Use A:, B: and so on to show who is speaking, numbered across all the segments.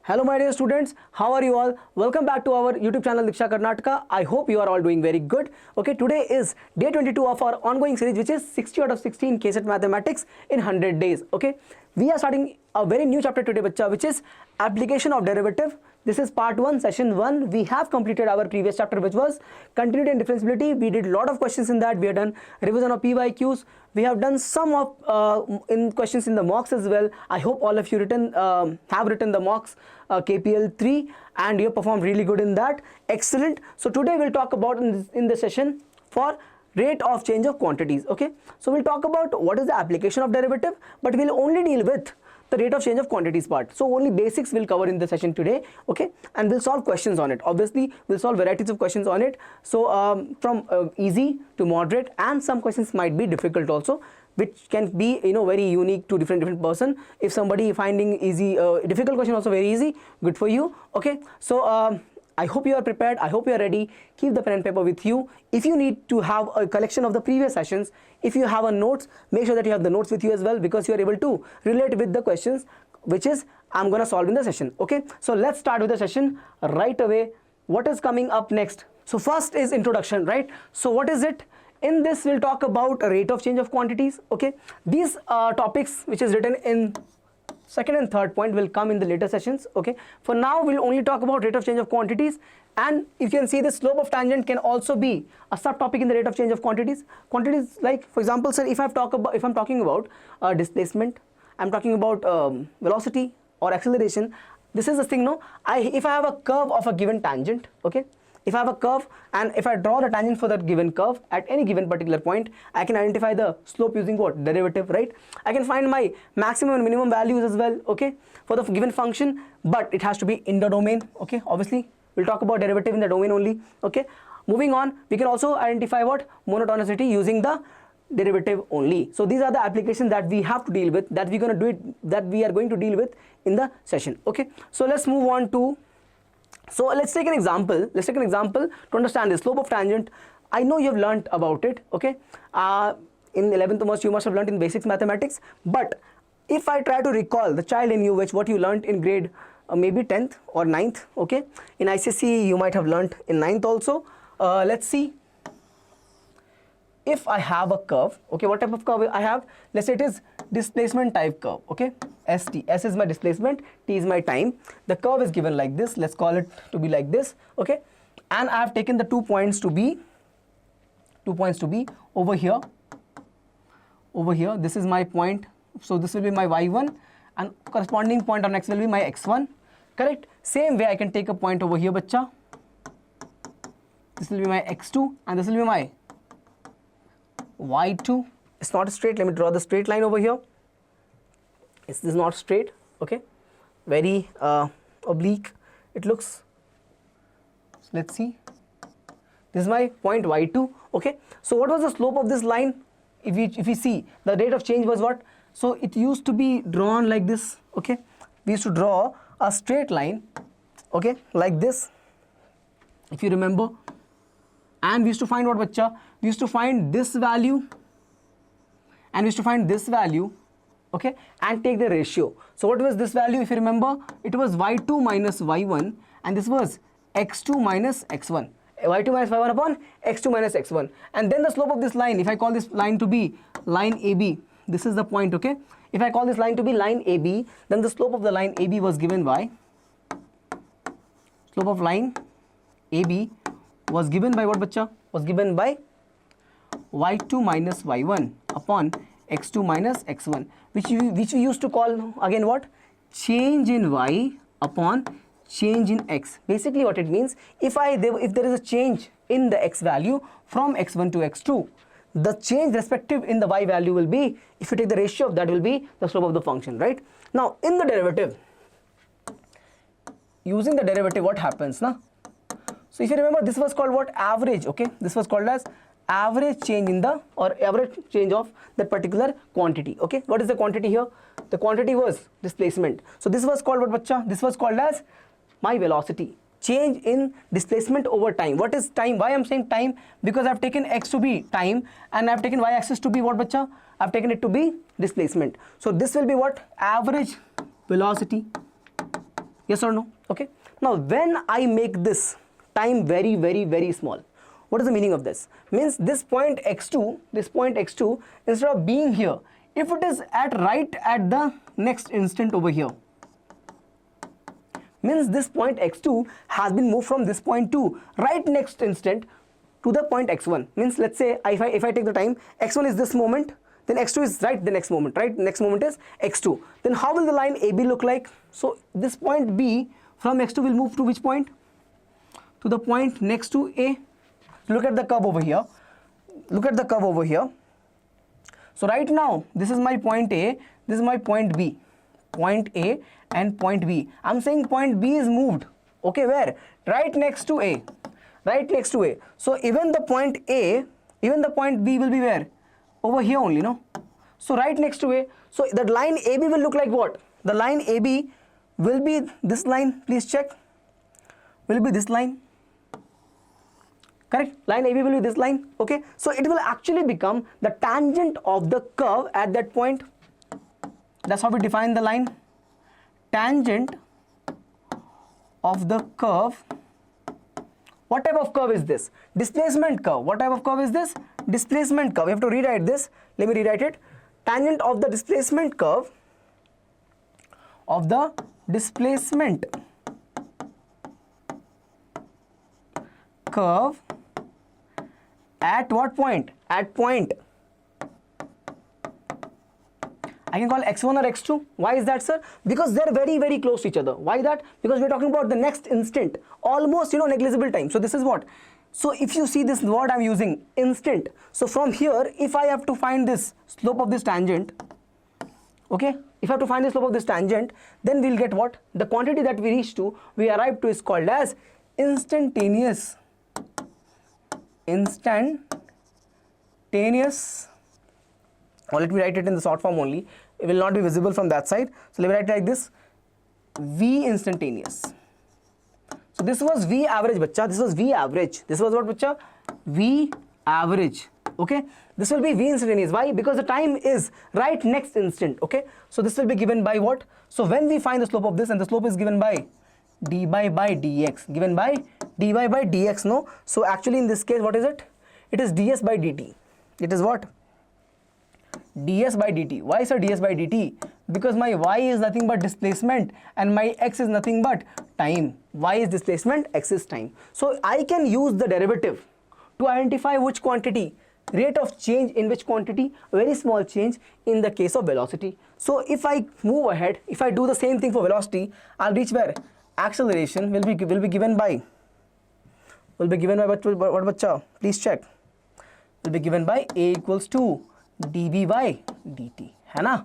A: Hello my dear students, how are you all? Welcome back to our YouTube channel Diksha Karnataka. I hope you are all doing very good. Okay, today is day 22 of our ongoing series, which is 60 out of 16 KCET mathematics in 100 days. Okay, we are starting a very new chapter today, bacha, which is application of derivative. This is part 1, session 1. We have completed our previous chapter, which was continuity and differentiability. We did a lot of questions in that. We have done revision of PYQs. We have done some of in questions in the mocks as well. I hope all of you have written the mocks KPL 3 and you have performed really good in that. Excellent. So today we'll talk about in the session for rate of change of quantities. Okay, so we'll talk about what is the application of derivative, but we'll only deal with the rate of change of quantities part. So only basics we'll cover in the session today. Okay, and we'll solve questions on it. Obviously we'll solve varieties of questions on it. So from easy to moderate, and some questions might be difficult also, which can be very unique to different person. If somebody finding easy difficult question also very easy, good for you. Okay, so I hope you are prepared. I hope you are ready. Keep the pen and paper with you. If you need to have a collection of the previous sessions, if you have a notes, make sure that you have the notes with you as well, because you are able to relate with the questions which is I'm gonna solve in the session. Okay, so let's start with the session right away. What is coming up next? So first is introduction, right? So what is it? In this we'll talk about a rate of change of quantities. Okay, these topics which is written in second and third point will come in the later sessions. Okay, for now we'll only talk about rate of change of quantities, and if you can see, the slope of tangent can also be a subtopic in the rate of change of quantities. Quantities, like for example, sir, if I'm talking about displacement, I'm talking about velocity or acceleration. This is the thing, no? If I have a curve of a given tangent, okay, if I have a curve and if I draw the tangent for that given curve at any given particular point, I can identify the slope using what? Derivative, right? I can find my maximum and minimum values as well, okay, for the given function, but it has to be in the domain. Okay, obviously we'll talk about derivative in the domain only. Okay, moving on, we can also identify what? Monotonicity using the derivative only. So these are the applications that we have to deal with, that we are going to deal with in the session. Okay, so let's move on to, so let's take an example. Let's take an example to understand the slope of tangent. I know you have learnt about it. Okay, in 11th you must have learnt in basics mathematics, but if I try to recall the child in you, what you learnt in grade maybe 10th or 9th, okay, in ICSE you might have learnt in 9th also. Let's see. If I have a curve, okay, what type of curve I have? Let's say it is displacement type curve. Okay, ST, S is my displacement, T is my time. The curve is given like this. Let's call it to be like this. Okay, and I have taken the 2 points to be over here. Over here, this is my point. So this will be my y1, and corresponding point on x will be my x1. Correct? Same way I can take a point over here, bacha. This will be my x2, and this will be my y2. It's not straight. Let me draw the straight line over here. This is not straight. Okay, very oblique it looks. So let's see. This is my point y2. Okay, so what was the slope of this line? If we see, the rate of change was what? So it used to be drawn like this. Okay, we used to draw a straight line, okay, like this, if you remember, and we used to find what, bacha? We used to find this value and we used to find this value, okay, and take the ratio. So what was this value? If you remember, it was y2 minus y1, and this was x2 minus x1. y2 minus y1 upon x2 minus x1. And then the slope of this line, if I call this line to be line AB, this is the point. Okay, if I call this line to be line AB, then the slope of the line AB was given by, slope of line AB was given by what, bacha? Was given by y2 minus y1 upon x2 minus x1, which we used to call again what? Change in y upon change in x. Basically what it means, if there is a change in the x value from x1 to x2, the change respective in the y value will be, if you take the ratio of that, will be the slope of the function, right? Now in the derivative, using the derivative, what happens now? So if you remember, this was called what? Average. Okay, this was called as average change in the, or average change of that particular quantity. Okay, what is the quantity here? The quantity was displacement. So this was called what, bacha? This was called as my velocity. Change in displacement over time. What is time? Why I'm saying time? Because I've taken x to be time and I've taken y axis to be what, bacha? I've taken it to be displacement. So this will be what? Average velocity. Yes or no? Okay. Now when I make this time very, very, very small, what is the meaning of this? Means this point x2, instead of being here, if it is right at the next instant over here, means this point x2 has been moved from this point to right next instant to the point x1. Means let's say if I take the time, x1 is this moment, then x2 is right the next moment, right? Next moment is x2. Then how will the line AB look like? So this point B from x2 will move to which point? To the point next to A. Look at the curve over here. Look at the curve over here. So right now this is my point A, this is my point B. Point A and point B. I'm saying point B is moved. Okay, where? Right next to A. Right next to A. So even the point A, even the point B will be where? Over here only, no? So right next to A. So that line AB will look like what? The line AB will be this line. Please check. Will be this line. Correct? Line AB will be this line. Okay. So it will actually become the tangent of the curve at that point. That's how we define the line. Tangent of the curve. What type of curve is this? Displacement curve. What type of curve is this? Displacement curve. We have to rewrite this. Let me rewrite it. Tangent of the displacement curve. Of the displacement curve at what point? At point. I can call x1 or x2. Why is that, sir? Because they're very, very close to each other. Why that? Because we're talking about the next instant, almost, negligible time. So this is what? So if you see this word I'm using, instant. So from here, if I have to find this slope of this tangent, okay, if I have to find the slope of this tangent, then we'll get what? The quantity that we reach to, we arrive to, is called as instantaneous. Instantaneous. Or let me write it in the short form only. It will not be visible from that side. So let me write it like this. V instantaneous. So this was V average, bacha. This was V average. This was what, bacha? V average. Okay. This will be V instantaneous. Why? Because the time is right next instant. Okay. So this will be given by what? So when we find the slope of this, and the slope is given by dy by dx. Given by dy by dx. No. So actually in this case, what is it? It is ds by dt. It is what? ds by dt. Why, sir, ds by dt? Because my y is nothing but displacement and my x is nothing but time. Y is displacement, x is time. So I can use the derivative to identify which quantity, rate of change in which quantity, very small change in the case of velocity. So if I move ahead, if I do the same thing for velocity, I'll reach where? Acceleration will be given by what, bacha? Please check. Will be given by a equals to dv by dt. है ना?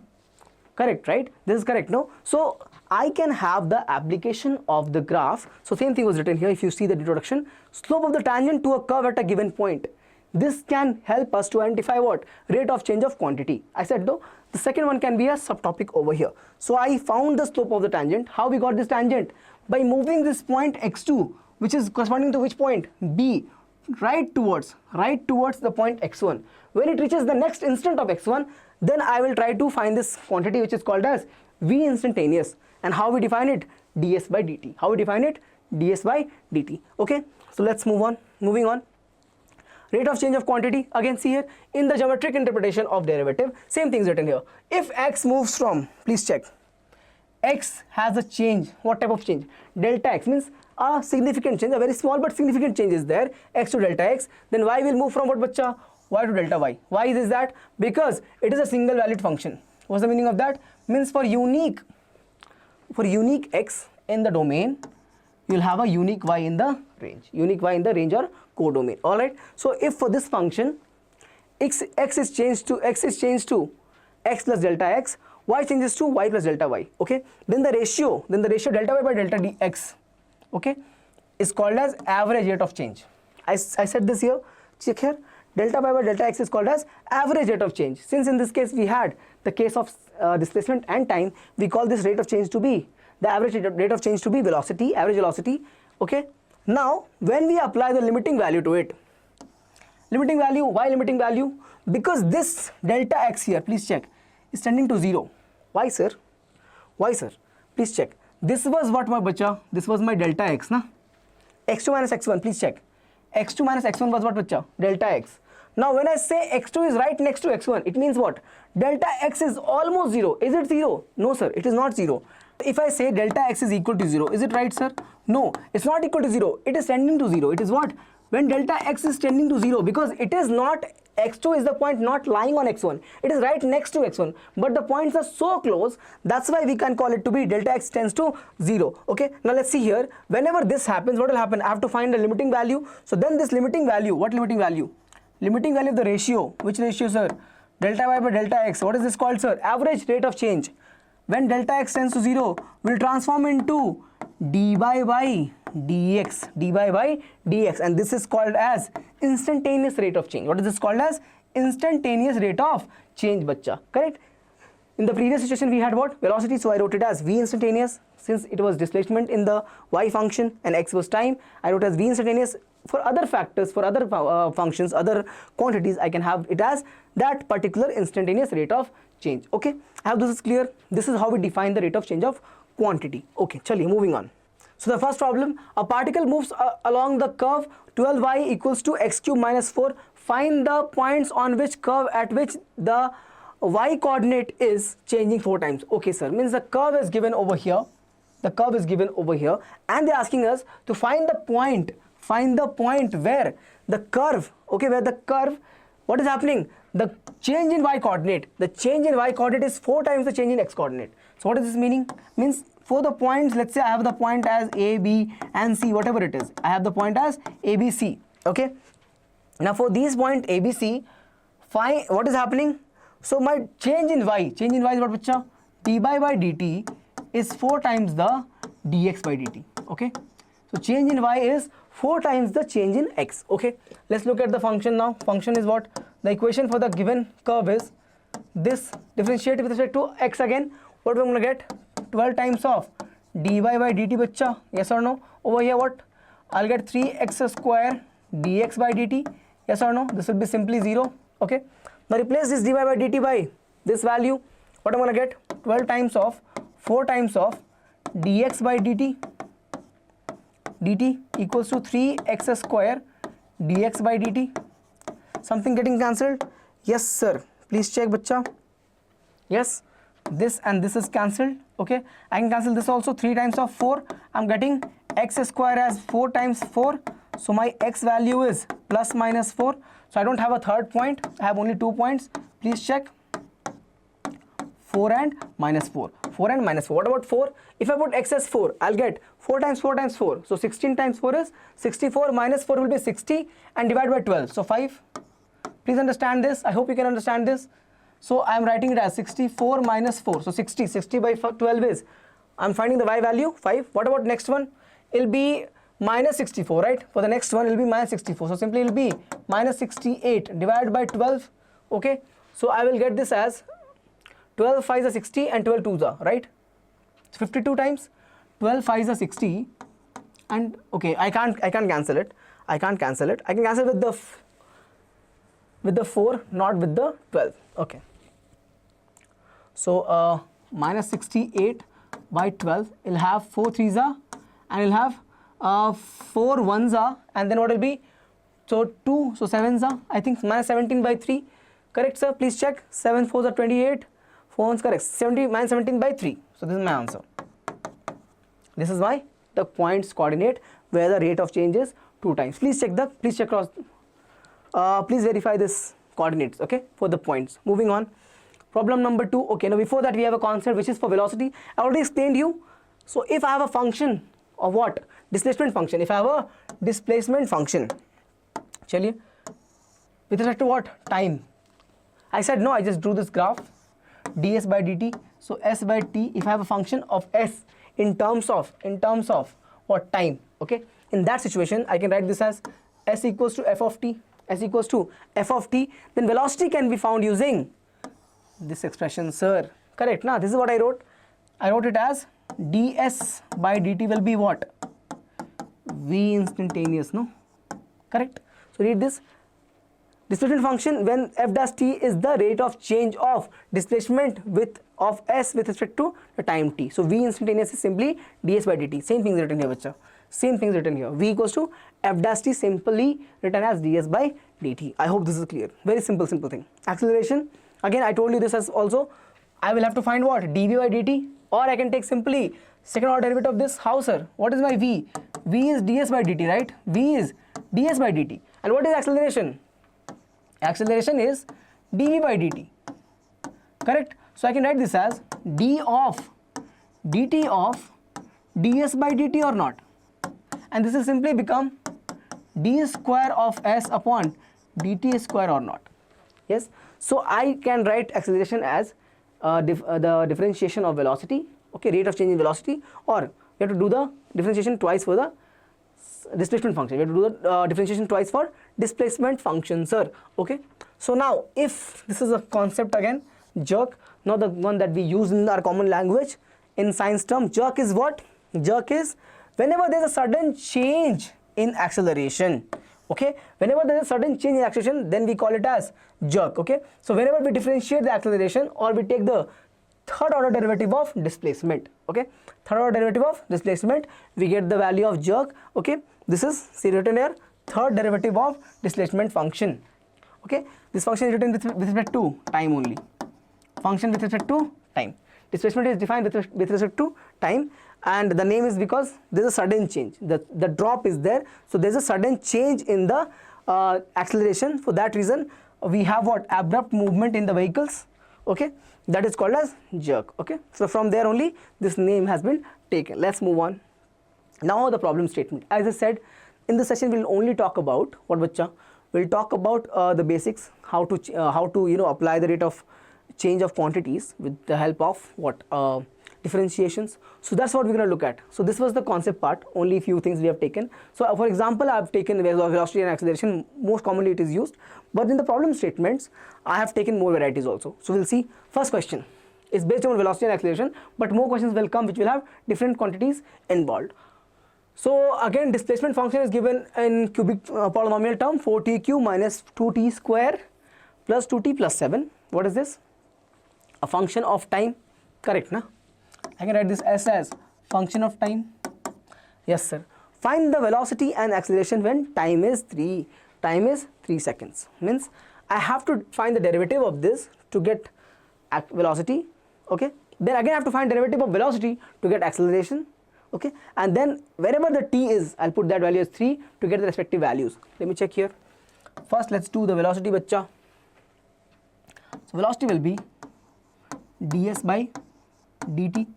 A: Correct, right? This is correct, no? So I can have the application of the graph. So same thing was written here. If you see the introduction, slope of the tangent to a curve at a given point. This can help us to identify what? Rate of change of quantity. I said though, the second one can be a subtopic over here. So I found the slope of the tangent. How we got this tangent? By moving this point x2, which is corresponding to which point? B, right towards the point x1. When it reaches the next instant of x1, then I will try to find this quantity which is called as V instantaneous. And how we define it? ds by dt. How we define it? ds by dt. Okay, so let's move on. Moving on. Rate of change of quantity. Again, see here in the geometric interpretation of derivative, same things written here. If x moves from, please check, x has a change. What type of change? Delta x, means a significant change, a very small but significant change is there, x to delta x. Then y will move from what, bacha? Y to delta y. Why is that? Because it is a single valued function. What's the meaning of that? Means for unique x in the domain, you'll have a unique y in the range. Unique y in the range or codomain. Alright. So if for this function x is changed to x plus delta x, y changes to y plus delta y. Okay. Then the ratio delta y by delta dx, okay, is called as average rate of change. I said this here. Check here. Delta y by delta x is called as average rate of change. Since in this case we had the case of displacement and time, we call this rate of change to be the average rate of change to be velocity, average velocity. Okay. Now when we apply the limiting value to it, limiting value, why limiting value? Because this delta x here, please check, is tending to 0. Why, sir? Why, sir? Please check. This was what my bacha? This was my delta x, na? x2 minus x1, please check. x2 minus x1 was what bacha? Delta x. Now when I say x2 is right next to x1, it means what? Delta x is almost 0. Is it 0? No sir, it is not 0. If I say delta x is equal to 0, is it right sir? No, it's not equal to 0. It is tending to 0. It is what? When delta x is tending to 0, because it is not, x2 is the point not lying on x1. It is right next to x1. But the points are so close, that's why we can call it to be delta x tends to 0. Okay, now let's see here. Whenever this happens, what will happen? I have to find a limiting value. So then this limiting value, what limiting value? Limiting value of the ratio. Which ratio sir? Delta y by delta x. What is this called sir? Average rate of change. When delta x tends to 0, will transform into dy by dx, dy by dx, and this is called as instantaneous rate of change. What is this called as? Instantaneous rate of change, bacha. Correct? In the previous situation we had what? Velocity, so I wrote it as v instantaneous. Since it was displacement in the y function and x was time, I wrote as v instantaneous. For other factors, for other functions, other quantities, I can have it as that particular instantaneous rate of change. Okay, I hope this is clear. This is how we define the rate of change of quantity. Okay, chaliye, moving on. So the first problem, a particle moves along the curve 12y equals to x cube minus 4. Find the points on which curve at which the y coordinate is changing 4 times. Okay sir, means the curve is given over here. The curve is given over here, and they're asking us to find the point where the curve, okay, where the curve, what is happening? The change in y coordinate, the change in y coordinate is 4 times the change in x coordinate. So what is this meaning? Means for the points, let's say I have the point as a, b and c, whatever it is, I have the point as a, b, c. Okay, now for these point a, b, c, find what is happening. So my change in y is what bacha? dy by dt is 4 times the dx by dt. Okay, so change in y is 4 times the change in x. Okay, let's look at the function now. Function is what? The equation for the given curve is this. Differentiate with respect to x again. What we're going to get? 12 times of dy by dt, bacha. Yes or no? Over here what? I'll get 3x square dx by dt. Yes or no? This will be simply 0. Okay, now replace this dy by dt by this value. What I'm going to get? 12 times of 4 times of dx by dt equals to 3x square dx by dt. Something getting cancelled? Yes sir, please check bacha. Yes, this and this is cancelled. Okay, I can cancel this also. 3 times of 4, I'm getting x square as 4 times 4. So my x value is plus minus 4. So I don't have a third point, I have only 2 points. Please check. 4 and minus 4. 4 and minus 4. What about 4? If I put x as 4, I'll get 4 times 4 times 4. So 16 times 4 is 64, minus 4 will be 60 and divide by 12. So 5. Please understand this. I hope you can understand this. So I am writing it as 64 minus 4. So 60 by 12 is, I am finding the y value 5. What about next one? It will be minus 64, right? For the next one it will be minus 64. So simply it will be minus 68 divided by 12. Okay. So I will get this as 12 5s are 60 and 12 2s are, right? It's 52 times. 12 5s are 60 and okay, I can't cancel it. I can cancel with the 4, not with the 12. Okay. So minus 68 by 12, it'll have 4 3s are and it'll have 4 1s are, and then what will be? So 2, so 7s are, I think minus 17 by 3. Correct sir, please check. 7 4s are 28. 4 1s correct. 70 minus 17 by 3. So this is my answer. This is why the points coordinate where the rate of change is 2 times. Please check cross. Please verify this coordinates, okay, for the points. Moving on. Problem number 2. Okay, now before that we have a concept which is for velocity. I already explained you. So if I have a function of what? Displacement function. If I have a displacement function, chaliye, with respect to what? Time. I said no, I just drew this graph. ds by dt. So s by t, if I have a function of s in terms of what? Time. Okay, in that situation I can write this as s equals to f of t. S equals to f of t. Then velocity can be found using this expression, sir. Correct? Now this is what I wrote. I wrote it as ds by dt will be what? V instantaneous, no? Correct? So read this. displacement function when f dash t is the rate of change of displacement of s with respect to the time t. So v instantaneous is simply ds by dt. Same thing is written here, bacha. Same thing is written here. V equals to f dash t, simply written as ds by dt. I hope this is clear. Very simple thing. Acceleration, again I told you this as also. I will have to find what? dv by dt, or I can take simply second order derivative of this. How, sir? What is my v? V is ds by dt, right? V is ds by dt. And what is acceleration? Acceleration is dv by dt. Correct? So I can write this as d of dt of ds by dt or not. And this will simply become d square of s upon dt square or not. Yes? So I can write acceleration as the differentiation of velocity, okay, rate of change in velocity, or you have to do the differentiation twice for the displacement function. You have to do the differentiation twice for displacement function, sir. Okay. So now, if this is a concept again, jerk, now the one that we use in our common language in science term, jerk is what? Jerk is whenever there is a sudden change in acceleration. Okay, whenever there is a sudden change in acceleration, then we call it as jerk. Okay, so whenever we differentiate the acceleration, or we take the third order derivative of displacement, okay, third order derivative of displacement, we get the value of jerk. Okay, this is written here, third derivative of displacement function. Okay, this function is written with respect to time only. Function with respect to time. Displacement is defined with respect to time, and the name is because there is a sudden change. The drop is there, so there is a sudden change in the acceleration. For that reason, we have what? Abrupt movement in the vehicles. Okay, that is called as jerk. Okay, so from there only this name has been taken. Let's move on. Now the problem statement. As I said, in this session we'll only talk about what, bacha? We'll talk about the basics, how to apply the rate of change of quantities with the help of what? Differentiations. So that's what we're going to look at. So this was the concept part, only few things we have taken. So for example, I've taken velocity and acceleration, most commonly it is used, but in the problem statements I have taken more varieties also. So we'll see. First question is based on velocity and acceleration, but more questions will come which will have different quantities involved. So again, displacement function is given in cubic polynomial term, 4tq minus 2t square plus 2t plus 7. What is this? A function of time. Correct, na? I can write this as function of time. Yes, sir. Find the velocity and acceleration when time is 3 seconds. Means I have to find the derivative of this to get velocity. Okay. Then again I have to find derivative of velocity to get acceleration. Okay. And then wherever the t is, I'll put that value as 3 to get the respective values. Let me check here. First, let's do the velocity, bacha. So velocity will be ds by dt.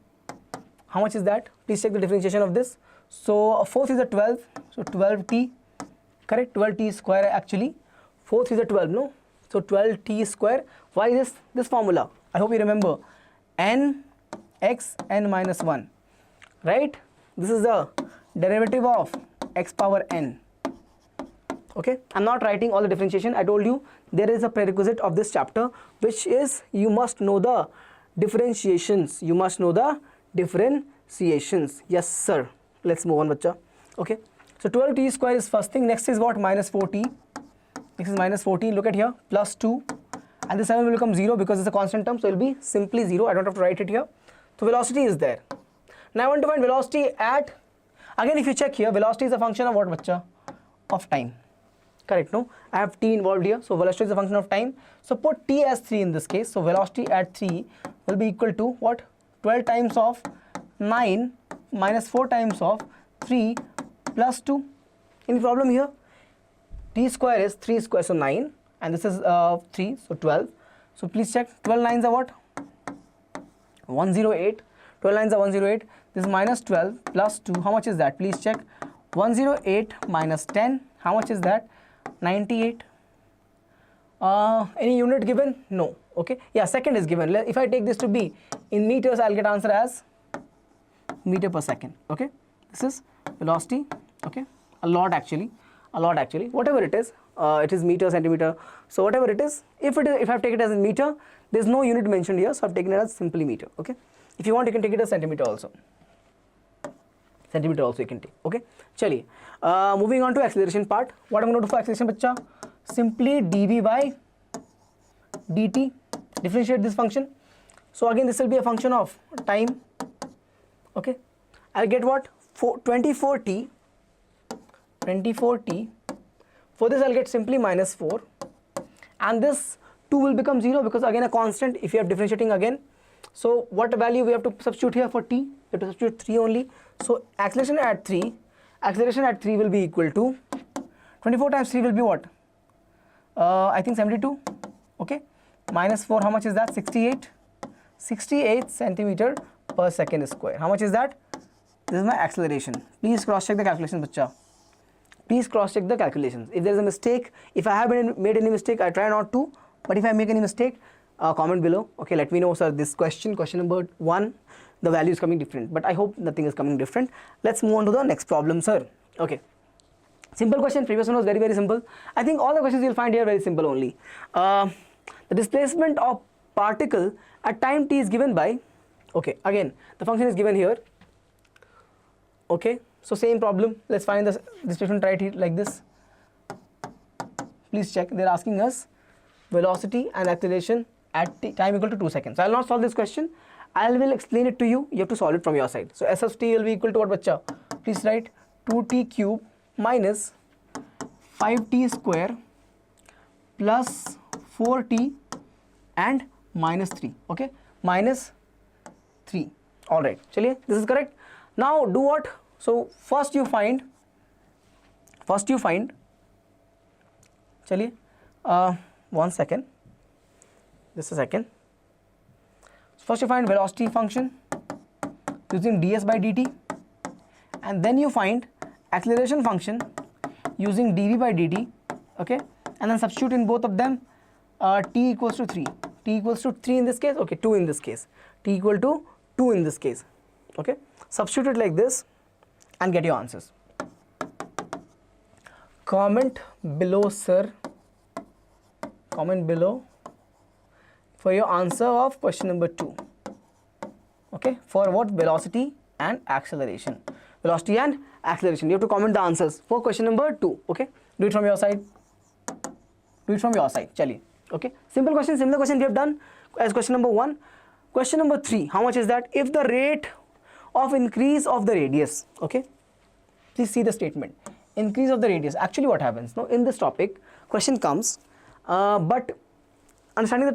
A: How much is that? Please check the differentiation of this. So fourth is a 12, so 12t, correct? 12t square actually. Fourth is a 12, no? So 12t square. Why this formula? I hope you remember. N x n minus 1, right? This is the derivative of x power n. Okay, I'm not writing all the differentiation. I told you there is a prerequisite of this chapter, which is you must know the differentiations. You must know the differentiations. Yes, sir. Let's move on, bacha. Okay, so 12t square is first thing. Next is what? Minus 4t. Next is minus 14. Look at here. Plus 2. And the 7 will become 0 because it's a constant term. So it will be simply 0. I don't have to write it here. So velocity is there. Now I want to find velocity at, again if you check here, velocity is a function of what, bacha? Of time. Correct, no? I have t involved here. So velocity is a function of time. So put t as 3 in this case. So velocity at 3 will be equal to what? 12 times of 9 minus 4 times of 3 plus 2. Any problem here? T square is 3 square, so 9, and this is 3, so 12. So please check. 12 nines are what? 108. 12 nines are 108. This is minus 12 plus 2. How much is that? Please check. 108 minus 10. How much is that? 98. Any unit given? No. Okay. Yeah, second is given. If I take this to be in meters, I'll get answer as meter per second. Okay. This is velocity. Okay. A lot actually. Whatever it is meter, centimeter. So whatever it is, if I've taken it as in meter, there's no unit mentioned here, so I've taken it as simply meter. Okay. If you want, you can take it as centimeter also. Centimeter also you can take. Okay. Chaliye. Moving on to acceleration part. What I'm going to do for acceleration, bacha? simply dv by dt. Differentiate this function. So again this will be a function of time. Okay, I'll get what? 24t. For this I'll get simply minus 4, and this 2 will become 0 because again a constant if you are differentiating again. So what value we have to substitute here for t? We have to substitute 3 only. So acceleration at 3 will be equal to 24 times 3 will be what? I think 72. Okay, minus 4, how much is that? 68 centimeter per second square. How much is that? This is my acceleration. Please cross check the calculations, bacha. Please cross check the calculations. If there is a mistake, if I have made any mistake, I try not to, but if I make any mistake, comment below. Okay, let me know, sir, this question number 1, the value is coming different, but I hope nothing is coming different. Let's move on to the next problem, sir. Okay, simple question. Previous one was very, very simple. I think all the questions you'll find here very simple only. The displacement of particle at time t is given by, okay, again the function is given here. Okay, so same problem. Let's find the displacement right here like this. Please check. They're asking us velocity and acceleration at time equal to 2 seconds. I will not solve this question. I will explain it to you. You have to solve it from your side. So S of t will be equal to what, bacha? Please write 2t cube minus 5t square plus 4t and minus 3. Okay, minus 3. All right, chaliye, this is correct. Now do what? So first you find, chaliye, 1 second, just a second. First you find velocity function using ds by dt, and then you find acceleration function using dv by dt. Okay, and then substitute in both of them. T equals to 3. T equals to 3 in this case. Okay, 2 in this case. T equal to 2 in this case. Okay, substitute it like this and get your answers. Comment below, sir. Comment below for your answer of question number 2. Okay, for what? Velocity and acceleration. Velocity and acceleration. You have to comment the answers for question number 2. Okay, do it from your side. Do it from your side. Chaliye. Okay, simple question, similar question we have done as question number 1. Question number 3, how much is that? If the rate of increase of the radius, okay, please see the statement, increase of the radius. Actually what happens now in this topic, question comes, but understanding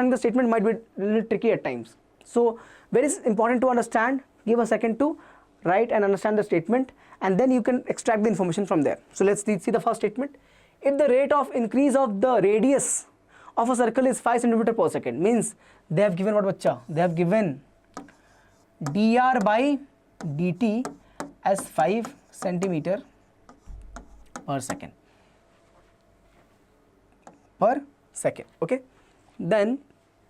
A: the statement might be a little tricky at times. So very important to understand. Give a second to write and understand the statement, and then you can extract the information from there. So let's see the first statement. If the rate of increase of the radius of a circle is 5 centimeter per second, means they have given what, bacha? They have given dr by dt as 5 centimeter per second. Okay, then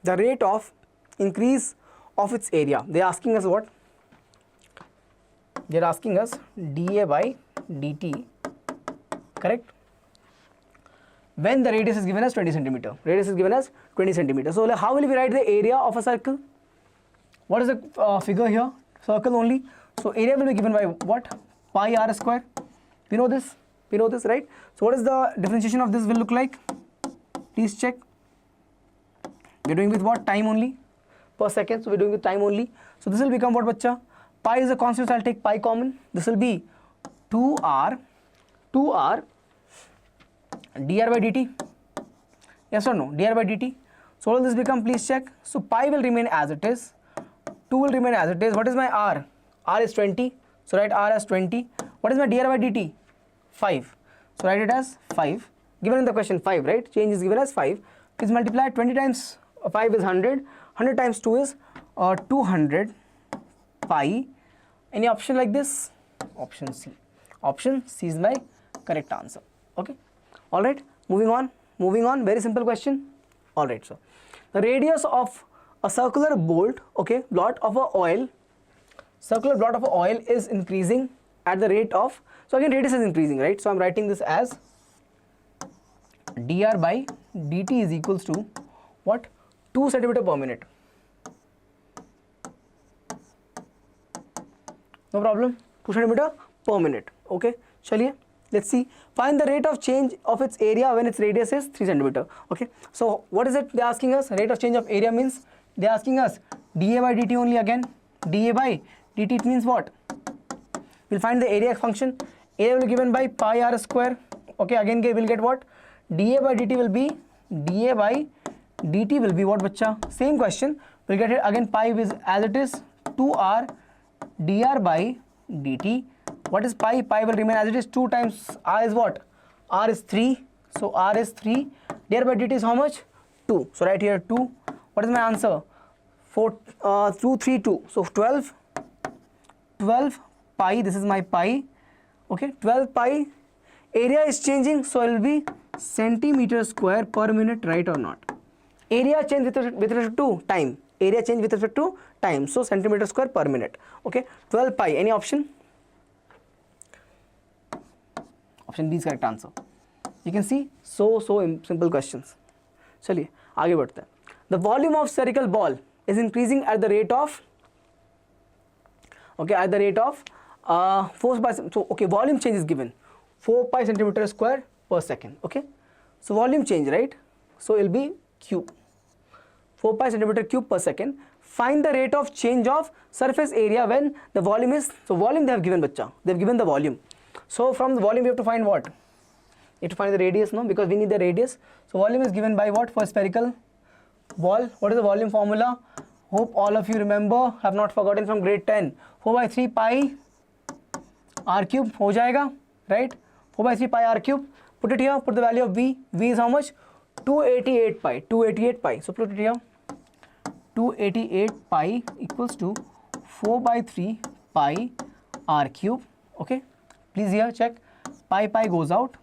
A: the rate of increase of its area, they are asking us what? They are asking us dA by dt, correct? When the radius is given as 20 centimeter. Radius is given as 20 centimeter. So how will we write the area of a circle? What is the figure here? Circle only. So area will be given by what? Pi r square. We know this, right? So what is the differentiation of this will look like? Please check. We are doing with what? Time only per second. So we are doing with time only. So this will become what, bacha? Pi is a constant, so I'll take pi common. This will be 2r dr by dt. Yes or no? Dr by dt. So what will this become? Please check. So pi will remain as it is. 2 will remain as it is. What is my r? R is 20. So write r as 20. What is my dr by dt? 5. So write it as 5. Given in the question 5, right? Change is given as 5. Please multiply 20 times 5 is 100. 100 times 2 is 200 pi. Any option like this? Option C. Option C is my correct answer. Okay. All right. Moving on. Very simple question. All right. So the radius of a circular bolt, okay, blot of a oil, circular blot of a oil is increasing at the rate of, so again radius is increasing, right? So I'm writing this as dr by dt is equals to what? 2 centimeter per minute. No problem. 2 centimeter per minute. Okay. Chaliye. Let's see. Find the rate of change of its area when its radius is 3 centimeter. Okay. So what is it they're asking us? Rate of change of area means they're asking us dA by dt only again. dA by dt, it means what? We'll find the area function. Area will be given by pi r square. Okay. Again we'll get what? dA by dt will be what, bacha? Same question. We'll get it again. Pi is as it is 2r dr by dt. What is pi? Pi will remain as it is. 2 times r is what? R is 3. So r is 3. Dr by dt is how much? 2. So right here 2. What is my answer? 2, 3, 2. So 12 pi. This is my pi. Okay. 12 pi. Area is changing. So it will be centimeter square per minute, right or not? Area change with respect to time. Area change with respect to time. So centimeter square per minute. Okay. 12 pi. Any option? Option B is correct answer. You can see so simple questions. चलिए आगे बढ़ते हैं. The volume of spherical ball is increasing at the rate of 4 pi. So okay, volume change is given 4 pi centimeter square per second. Okay, so volume change, right? So it will be cube, 4 pi centimeter cube per second. Find the rate of change of surface area when the volume is, so volume they have given, bacha, they have given the volume. So from the volume we have to find what? You have to find the radius, no, because we need the radius. So volume is given by what for spherical ball? What is the volume formula? Hope all of you remember, have not forgotten from grade 10. 4 by 3 pi r cube हो जाएगा, right? 4 by 3 pi r cube. Put it here, put the value of v. V is how much? 288 pi. 288 pi. So put it here. 288 pi equals to 4 by 3 pi r cube. Okay. Please here check. Pi goes out.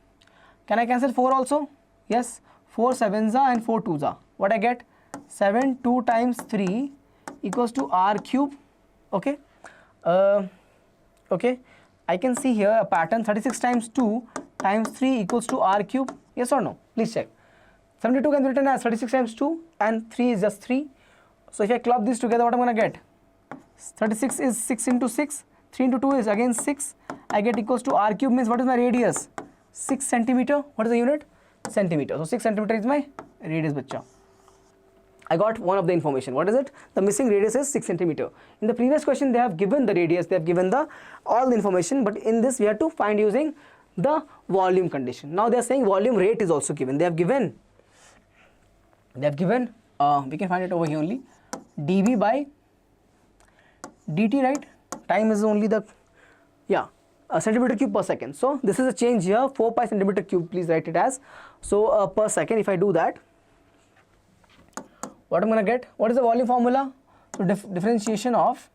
A: Can I cancel 4 also? Yes. 4 7s are and 4 2s are. What I get? 7 2 times 3 equals to r cube. Okay. Okay. I can see here a pattern. 36 times 2 times 3 equals to r cube. Yes or no? Please check. 72 can be written as 36 times 2 and 3 is just 3. So if I club this together, what I'm going to get? 36 is 6 into 6. 3 into 2 is again 6. I get equals to r cube means what is my radius? 6 centimeter. What is the unit? Centimeter. So 6 centimeter is my radius, bacha. I got one of the information. What is it? The missing radius is 6 centimeter. In the previous question, they have given the radius, they have given the all the information, but in this we have to find using the volume condition. Now they are saying volume rate is also given. They have given, we can find it over here only, dV by dt, right? Time is only the, yeah, centimeter cube per second. So this is a change here, 4 pi centimeter cube, please write it as. So per second, if I do that, what I'm going to get? What is the volume formula? So differentiation of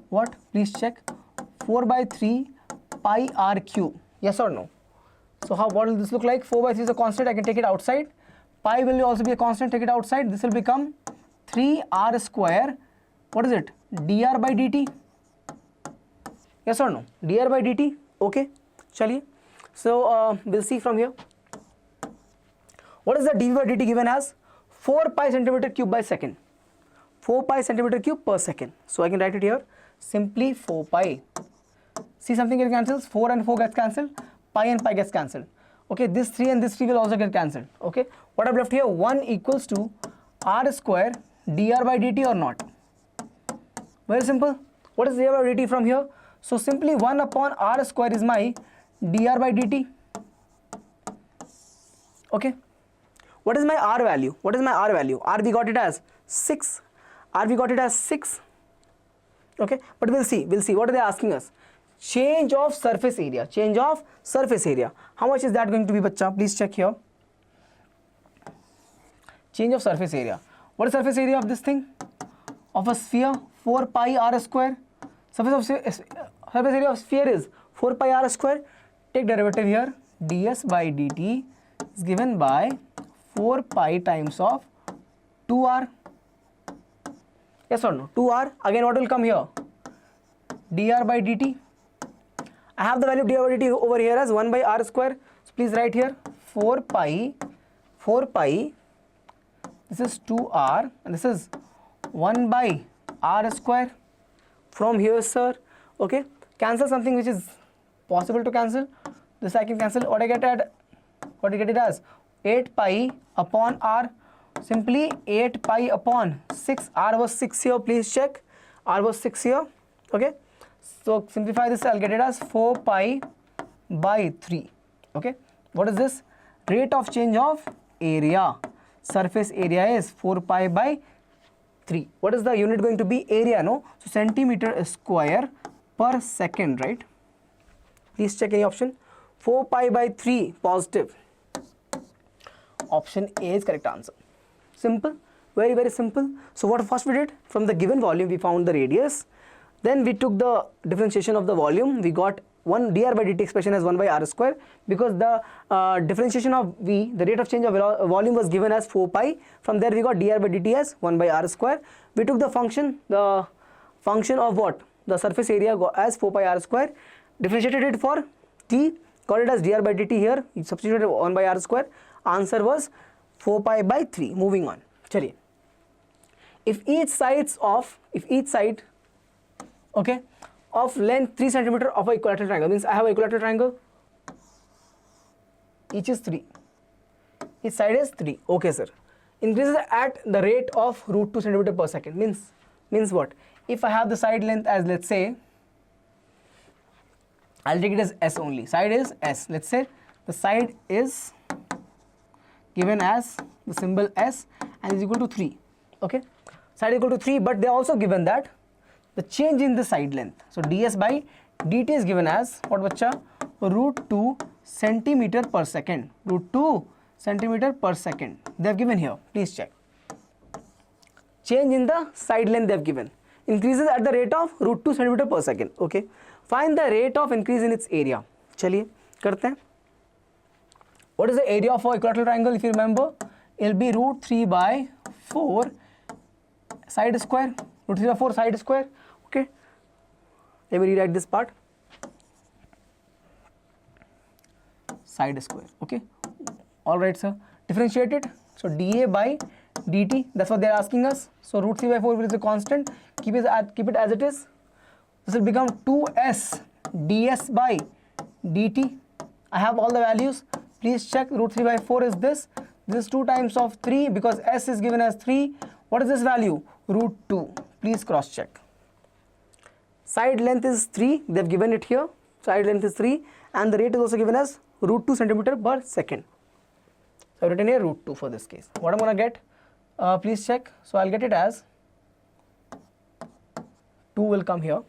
A: what? Please check. 4 by 3 pi r cube. Yes or no? So what will this look like? 4 by 3 is a constant. I can take it outside. Pi will also be a constant. Take it outside. This will become 3r square. What is it? dr by dt. Yes or no? dr by dt. Okay. Chaliye. So we'll see from here. What is the dv by dt given as? 4 pi centimeter cube by second. 4 pi centimeter cube per second. So I can write it here. Simply 4 pi. See, something get cancels. 4 and 4 gets cancelled. Pi and pi gets cancelled. Okay, this 3 and this 3 will also get cancelled. Okay, what I've left here? 1 equals to r square dr by dt or not? Very simple. What is dr by dt from here? So simply 1 upon r square is my dr by dt. Okay. What is my r value? What is my r value? R we got it as 6. R we got it as 6. Okay, but we'll see. What are they asking us? Change of surface area. Change of surface area. How much is that going to be, bacha? Please check here. Change of surface area. What is surface area of this thing? Of a sphere? 4 pi r square. Surface area of sphere is 4 pi r square. Take derivative here. ds by dt is given by 4 pi times of 2r. Yes or no? 2r. Again, what will come here? dr by dt. I have the value of dr by dt over here as 1 by r square. So please write here 4 pi. This is 2r and this is 1 by r square. From here, sir. Okay. Cancel something which is possible to cancel. This I can cancel. What I get it as 8 pi upon r. Simply 8 pi upon 6. R was 6 here. Please check. R was 6 here. Okay. So simplify this. I'll get it as 4 pi by 3. Okay. What is this? Rate of change of area. Surface area is 4 pi by 3. What is the unit going to be? Area, no? So centimeter square per second, right? Please check any option. 4 pi by 3 positive. Option A is correct answer. Simple, very, very simple. So what first we did? From the given volume we found the radius. Then we took the differentiation of the volume. We got 1 dr by dt expression as 1 by r square, because the differentiation of v, the rate of change of volume, was given as 4 pi. From there we got dr by dt as 1 by r square. We took the function of what? The surface area as 4 pi r square, differentiated it for t, got it as dr by dt here, substituted 1 by r square. Answer was 4 pi by 3. Moving on. Chaliye. If each side okay, of length 3 cm of a equilateral triangle, means I have an equilateral triangle, each is 3, each side is 3. Okay sir. Increases at the rate of root 2 cm per second. Means what? If I have the side length as, let's say, I'll take it as s only. Side is s. Let's say the side is given as the symbol s and is equal to 3. Okay. Side equal to 3, but they are also given that the change in the side length. So ds by dt is given as what, bacha? Root 2 centimeter per second. Root 2 centimeter per second. They have given here. Please check. Change in the side length they have given. Increases at the rate of root 2 centimeter per second. Okay. Find the rate of increase in its area. चलिए करते हैं. What is the area of an equilateral triangle? If you remember, it will be root 3 by 4 side square. Root 3 by 4 side square. Okay. Let me rewrite this part. Side square. Okay. All right, sir. Differentiate it. So dA by dt. That's what they are asking us. So root 3 by 4 is a constant. Keep it as it is. This will become 2s ds by dt. I have all the values. Please check. Root 3 by 4 is this. This is 2 times of 3 because s is given as 3. What is this value? Root 2. Please cross check. Side length is 3. They have given it here. Side length is 3 and the rate is also given as root 2 centimeter per second. So I have written here root 2 for this case. What I'm going to get? Please check. So I'll get it as 2 will come here.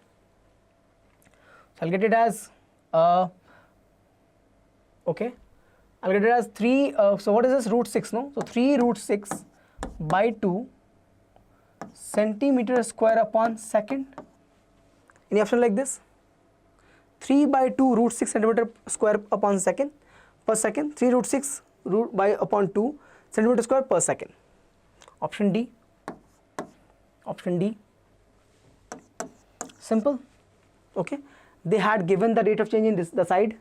A: So I'll get it as okay. I'll get it as 3. So what is this? Root 6, no? So 3 root 6 by 2 centimeter square upon second. Any option like this? 3 by 2 root 6 centimeter square upon second per second. 3 root 6 root by upon 2 centimeter square per second. Option D. Option D. Simple. Okay. They had given the rate of change in this, the side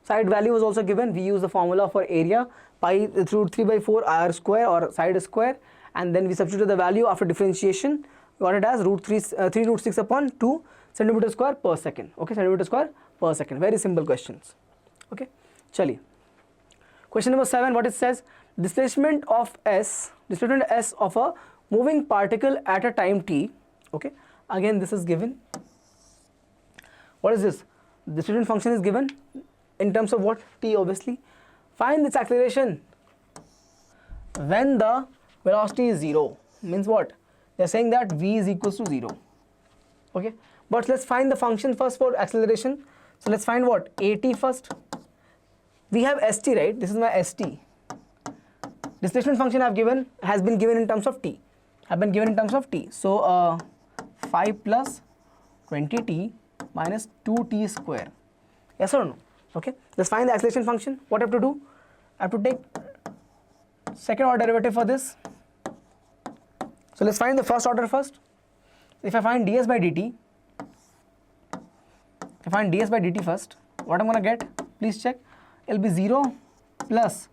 A: value was also given. We use the formula for area, pi root 3 by 4 r square or side square, and then we substitute the value after differentiation. Got it as 3 root 6 upon 2 centimeter square per second. Okay, centimeter square per second. Very simple questions. Okay, chaliye. Question number 7. What it says? Displacement s of a moving particle at a time t. Okay, again this is given. What is this? The displacement function is given in terms of what? T, obviously. Find its acceleration when the velocity is 0. Means what? They are saying that v is equals to 0. Okay, but let's find the function first for acceleration. So let's find what? At first. We have st, right? This is my st. Displacement function has been given in terms of t. So 5 plus 20t minus 2t square. Yes or no? Okay, let's find the acceleration function. What I have to do? I have to take second order derivative for this. So let's find the first order first. If I find ds by dt, first, what I'm going to get? Please check. It will be 0 plus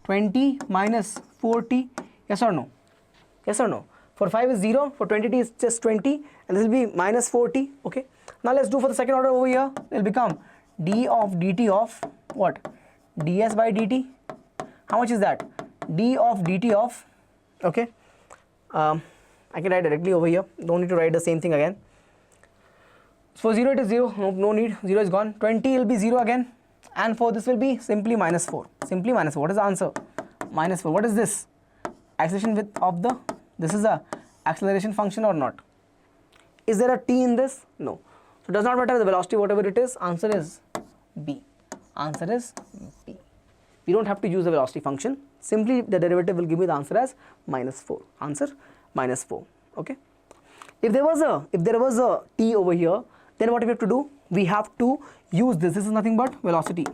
A: 20 minus 4t. Yes or no? Yes or no? For 5 is 0, for 20t is just 20, and this will be minus 4t. Okay. Now let's do for the second order over here. It will become d of dt of what? ds by dt. How much is that? d of dt of, okay, I can write directly over here, don't need to write the same thing again. For 0 it is 0, no need, 0 is gone. 20 will be 0 again, and for this will be simply minus 4. Simply minus 4. What is the answer? Minus 4. What is this? Acceleration width of the, this is a acceleration function or not? Is there a t in this? No. So it does not matter the velocity, whatever it is, answer is B. Answer is B. We don't have to use the velocity function. Simply the derivative will give me the answer as minus 4. Answer minus 4. Okay. If there was a t over here, then what we have to do? We have to use this. This is nothing but velocity.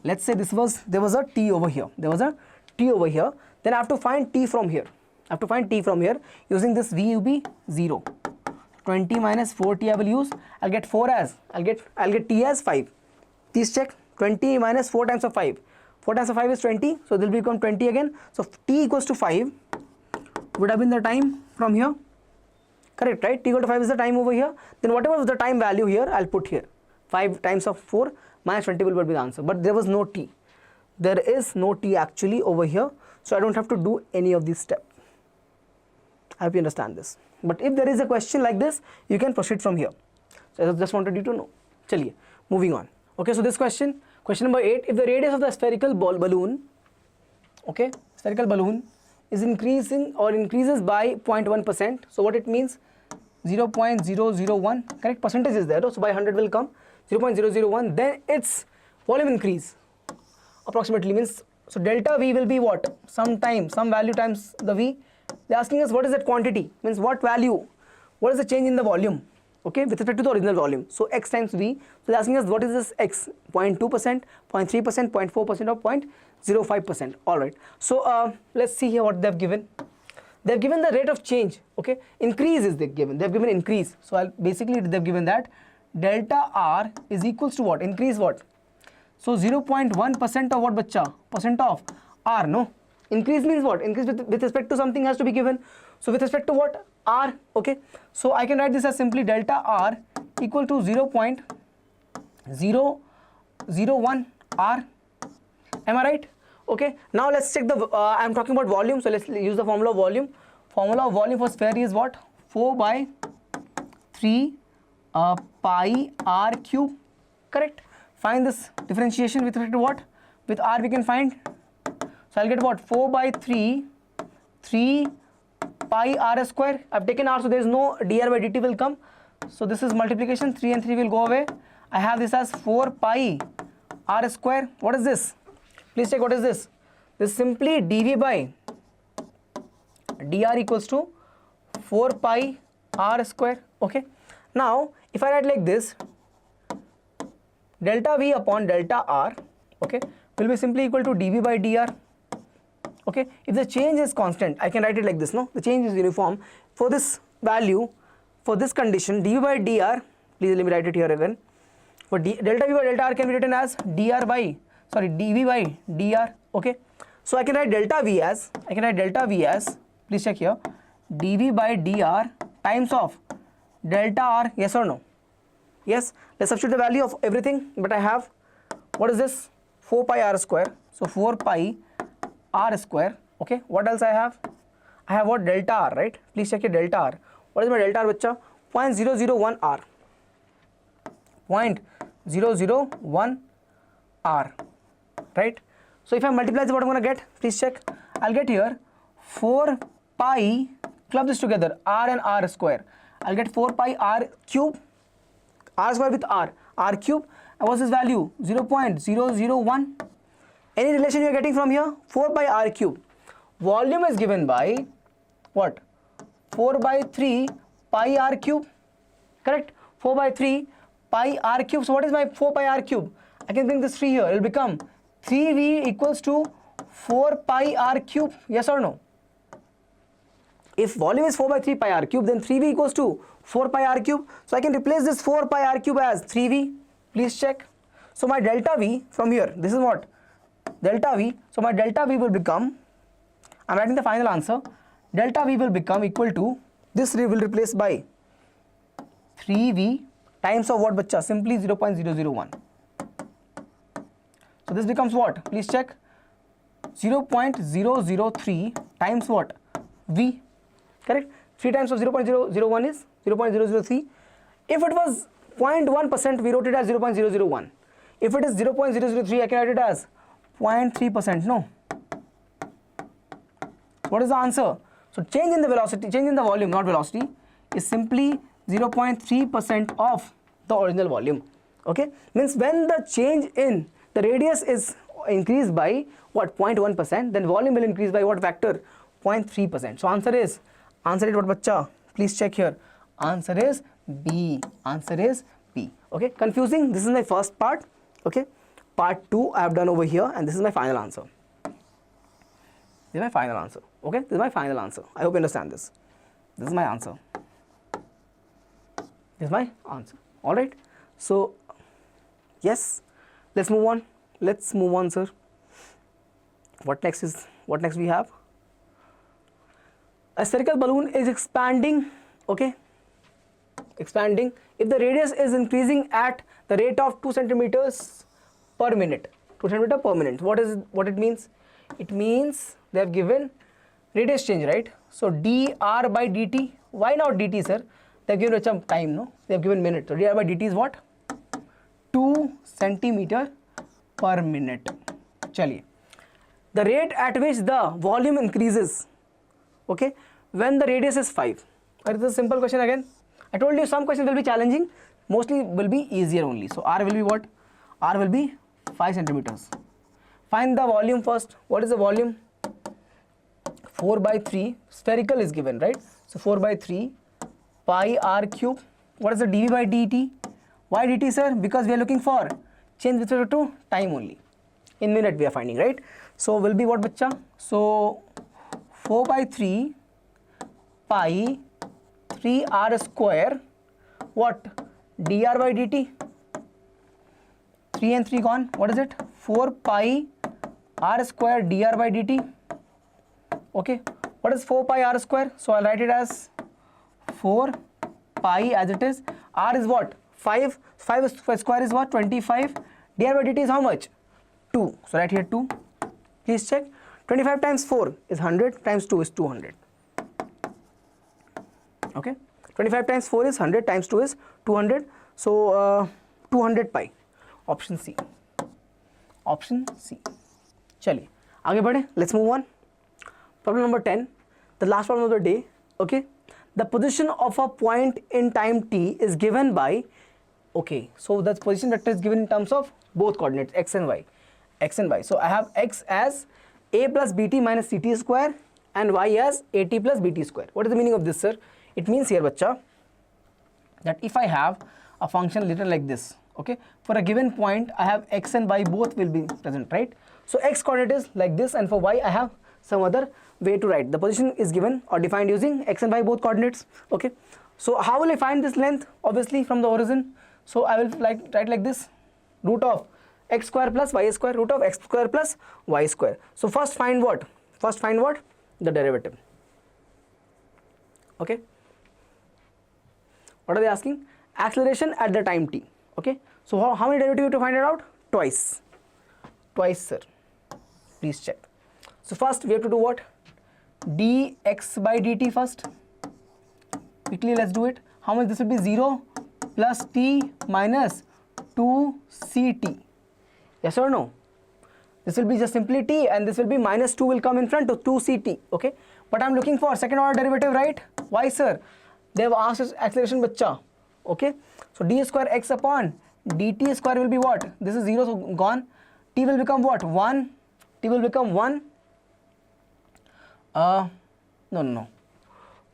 A: Let's say there was a t over here. There was a t over here. Then I have to find t from here. I have to find t from here using this v will be 0. 20 minus 4t I will use. I'll get 4 as, I'll get t as 5. Please check. 20 minus 4 times of 5. 4 times of 5 is 20. So this will become 20 again. So t equals to 5 would have been the time from here. Correct, right? T equal to 5 is the time over here. Then whatever was the time value here, I'll put here. 5 times of 4 minus 20 will be the answer. But there was no t. There is no t actually over here. So I don't have to do any of these steps. I hope you understand this. But if there is a question like this, you can proceed from here. So I just wanted you to know. Chaliye, moving on. Okay, so this question number 8. If the radius of the spherical balloon, okay, spherical balloon is increasing or increases by 0.1%. So what it means? 0.001, correct? Percentage is there. So by 100 will come 0.001. Then its volume increase approximately means, so delta V will be what? Some value times the V. They are asking us what is that quantity, means what value, what is the change in the volume, okay, with respect to the original volume. So x times V. So they are asking us what is this x, 0.2%, 0.3%, 0.4% or 0.05%. Alright, so let's see here what they have given. They have given the rate of change, okay, increase is they have given increase. So basically they have given that delta R is equals to what? Increase what? So 0.1% of what, bacha? Percent of R, no? Increase means what? Increase with respect to something has to be given. So with respect to what? R, okay. So I can write this as simply delta R equal to 0.001 R. Am I right? Okay. Now let's check the, I am talking about volume. So let's use the formula of volume. Formula of volume for sphere is what? 4 by 3 pi R cube. Correct. Find this differentiation with respect to what? With R we can find. So I'll get what? 4 by 3 pi R square. I've taken R, so there is no dr by dt will come. So this is multiplication. 3 and 3 will go away. I have this as 4 pi R square. What is this? Please check what is this. This is simply dv by dr equals to 4 pi R square. Okay. Now if I write like this, delta V upon delta R, okay, will be simply equal to dv by dr. Okay, if the change is constant, I can write it like this, no? The change is uniform. For this value, for this condition, dv by dr, please let me write it here again. For delta V by delta R can be written as dv by dr, okay? So I can write delta V as, please check here, dv by dr times of delta R, yes or no? Yes, let's substitute the value of everything, but I have, what is this? 4 pi R square, so 4 pi R square, okay. What else I have? I have what? Delta R, right? Please check your delta R. What is my delta R, bacha? 0.001 R. 0.001 R, right? So if I multiply this, what I'm going to get? Please check. I'll get here 4 pi, club this together, R and R square. I'll get 4 pi R cube, R square with R cube. And what's this value? 0.001. Any relation you are getting from here? 4 by R cube. Volume is given by what? 4 by 3 pi R cube. Correct? 4 by 3 pi R cube. So what is my 4 pi R cube? I can bring this 3 here. It will become 3V equals to 4 pi R cube. Yes or no? If volume is 4 by 3 pi R cube, then 3V equals to 4 pi R cube. So I can replace this 4 pi R cube as 3V. Please check. So my delta V from here, this is what? Delta V. So my delta V will become, I'm writing the final answer, delta V will become equal to, this will replace by 3V times of what, bacha? Simply 0.001. So this becomes what? Please check. 0.003 times what? V. Correct? 3 times of 0.001 is 0.003. If it was 0.1%, we wrote it as 0.001. If it is 0.003, I can write it as 0.3%. No. What is the answer? So change in the velocity, change in the volume, not velocity, is simply 0.3% of the original volume. Okay? Means when the change in the radius is increased by what? 0.1%, then volume will increase by what factor? 0.3%. So answer is what, bacha? Please check here. Answer is B. Answer is B. Okay? Confusing? This is my first part. Okay? Part 2 I have done over here, and this is my final answer. This is my final answer. Okay? This is my final answer. I hope you understand this. This is my answer. This is my answer. Alright? So, yes. Let's move on. Let's move on, sir. What next we have? A spherical balloon is expanding. Okay? Expanding. If the radius is increasing at the rate of 2 centimeters per minute. 2 centimeters per minute. What it means? It means they have given radius change, right? So dr by dt. Why not dt, sir? They have given some time, no? They have given minute. So dr by dt is what? 2 centimeter per minute. Chaliye. The rate at which the volume increases, okay, when the radius is 5. It is a simple question again. I told you some questions will be challenging, mostly will be easier only. So r will be what? R will be 5 centimeters. Find the volume first. What is the volume? 4 by 3. Spherical is given, right? So 4 by 3 pi r cube. What is the dv by dt? Why dt, sir? Because we are looking for change with respect to time only. In minute we are finding, right? So will be what, bacha? So 4 by 3 pi 3r square. What? dr by dt. 3 and 3 gone. What is it? 4 pi r square dr by dt. Okay. What is 4 pi r square? So I'll write it as 4 pi as it is. R is what? 5. 5 square is what? 25. dr by dt is how much? 2. So right here 2. Please check. 25 times 4 is 100 times 2 is 200. Okay. 25 times 4 is 100 times 2 is 200. So 200 pi. Option C. Option C. Chaliye. Aage badhe. Let's move on. Problem number 10. The last problem of the day. Okay. The position of a point in time t is given by. Okay. So the position vector is given in terms of both coordinates x and y. X and y. So I have x as a plus bt minus ct square and y as at plus bt square. What is the meaning of this, sir? It means here, bacha, that if I have a function little like this, okay, for a given point I have x and y both will be present, right? So x coordinate is like this, and for y I have some other way to write. The position is given or defined using x and y both coordinates. Okay. So how will I find this length? Obviously from the origin. So I will write like this: root of x square plus y square, root of x square plus y square. So first find what? First find what? The derivative. Okay. What are they asking? Acceleration at the time t. Okay. So how many derivative to find it out? Twice. Twice, sir. Please check. So first we have to do what? dx by dt first. Quickly let's do it. How much this will be? 0 plus t minus 2ct. Yes or no? This will be just simply t, and this will be minus 2 will come in front of 2ct. Okay. But I'm looking for second order derivative, right? Why, sir? They have asked us acceleration, bacha. Okay. So d square x upon dt square will be what? This is 0, so gone. T will become what? 1. T will become 1. No,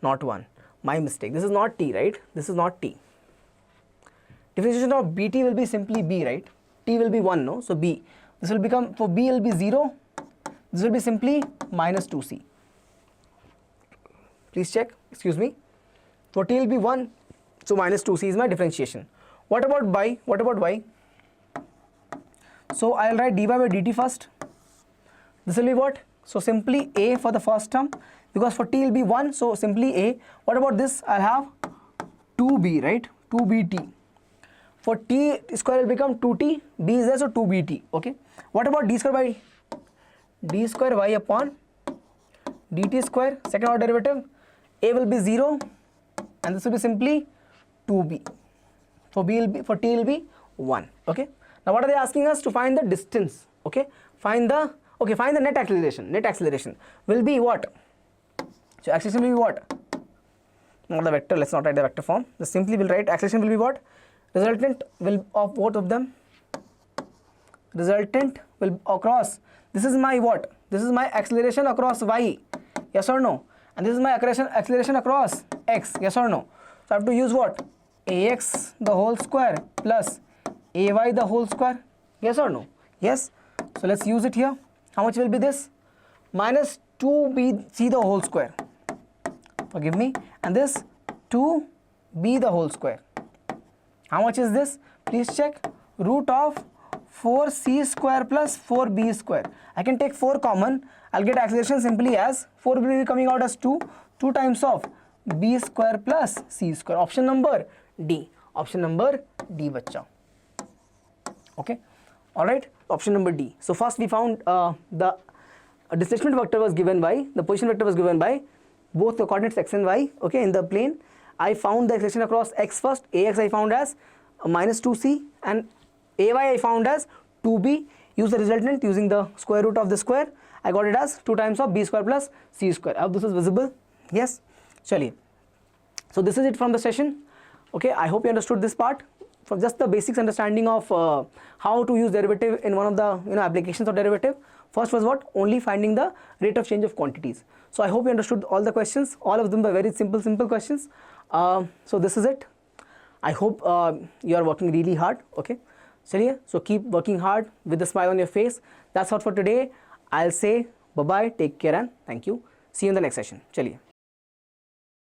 A: not 1. My mistake. This is not t, right? This is not t. Differentiation of bt will be simply b, right? T will be 1, no? So b. This will become, for b will be 0. This will be simply minus 2c. Please check. Excuse me. For t will be 1. So minus 2c is my differentiation. What about y? What about y? So I'll write dy by dt first. This will be what? So simply a for the first term, because for t will be 1, so simply a. What about this? I'll have 2b, right? 2bt. For t square will become 2t, b is there, so 2bt. Okay. What about d square by d square y upon dt square, second order derivative? A will be 0 and this will be simply 2b. For b will be, for t will be 1. Okay. Now what are they asking us? To find the distance. Okay. Find the net acceleration. Net acceleration will be what? So acceleration will be what? Not the vector, let's not write the vector form. Just simply we'll write acceleration will be what? Resultant will of both of them. Resultant will across. This is my what? This is my acceleration across y. Yes or no? And this is my acceleration across x. Yes or no? So I have to use what? Ax the whole square plus ay the whole square. Yes or no? Yes. So let's use it here. How much will be this? Minus 2bc the whole square. Forgive me. And this 2b the whole square. How much is this? Please check. Root of 4c square plus 4b square. I can take 4 common. I'll get acceleration simply as 4 will be coming out as 2 times of b square plus c square. Option number D. Option number D, bacha. Okay. All right. Option number D. So first we found the displacement vector was given by, the position vector was given by both the coordinates x and y. Okay, in the plane. I found the acceleration across x first. Ax I found as minus 2c and ay I found as 2b. Use the resultant using the square root of the square. I got it as 2 times of b square plus c square. I hope this is visible. Yes. Chaliye. So this is it from the session. Okay, I hope you understood this part. From just the basics understanding of how to use derivative in one of the applications of derivative. First was what? Only finding the rate of change of quantities. So I hope you understood all the questions. All of them were very simple questions. So this is it. I hope you are working really hard. Okay. Chaliye. So keep working hard with a smile on your face. That's all for today. I'll say bye bye. Take care and thank you. See you in the next session. Chaliye.